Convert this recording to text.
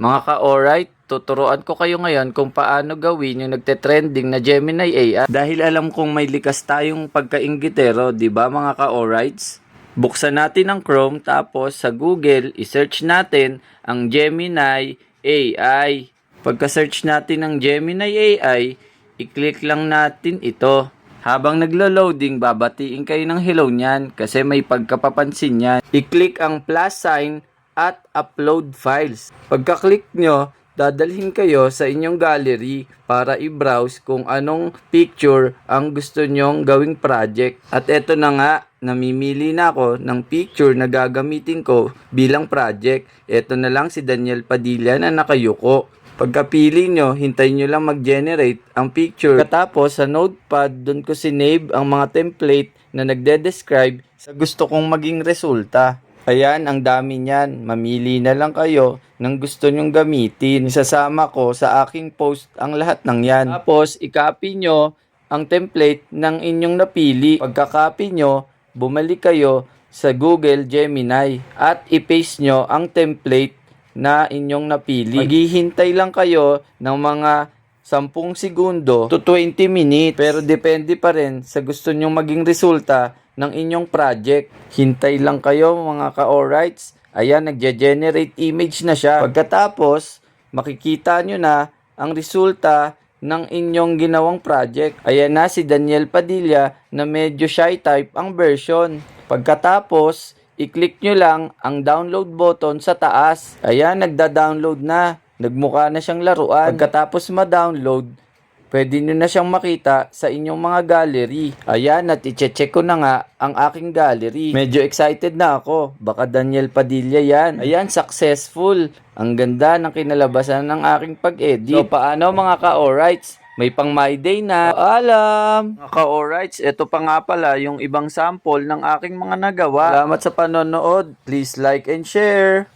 Mga ka-alright, tuturuan ko kayo ngayon kung paano gawin yung nagte-trending na Gemini AI. Dahil alam kong may likas tayong pagka-inggitero, di ba mga ka-alrights? Buksan natin ang Chrome tapos sa Google, i-search natin ang Gemini AI. Pagka-search natin ng Gemini AI, i-click lang natin ito. Habang naglo-loading, babatiin kayo ng hello niyan kasi may pagkapapansin yan. I-click ang plus sign at upload files. Pagka-click nyo, dadalhin kayo sa inyong gallery para i-browse kung anong picture ang gusto nyong gawing project. At eto na nga, namimili na ako ng picture na gagamitin ko bilang project. Eto na lang si Daniel Padilla na nakayuko. Pagkapili nyo, hintayin nyo lang mag-generate ang picture. Katapos sa notepad, doon ko sinave ang mga template na nagde-describe sa gusto kong maging resulta. Ayan, ang dami niyan. Mamili na lang kayo ng gusto nyong gamitin. Isasama ko sa aking post ang lahat ng yan. Tapos, i-copy nyo ang template ng inyong napili. Pagka-copy nyo, bumalik kayo sa Google Gemini at i-paste nyo ang template na inyong napili. Maghihintay lang kayo ng mga 10 segundo to 20 minutes. Pero depende pa rin sa gusto nyong maging resulta ng inyong project. Hintay lang kayo mga ka-alrights. Ayan, nagge-generate image na siya. Pagkatapos, makikita nyo na ang resulta ng inyong ginawang project. Ayan na si Daniel Padilla na medyo shy type ang version. Pagkatapos, i-click nyo lang ang download button sa taas. Ayan, nagda-download na. Nagmukha na siyang laruan. Pagkatapos ma-download, pwede nyo na siyang makita sa inyong mga gallery. Ayan, at i-check ko na nga ang aking gallery. Medyo excited na ako. Baka Daniel Padilla yan. Ayan, successful. Ang ganda ng kinalabasan ng aking pag-edit. So, paano mga ka-alrights? May pang my day na. Alam! Mga ka-alrights, ito pa nga pala yung ibang sample ng aking mga nagawa. Salamat sa panonood. Please like and share.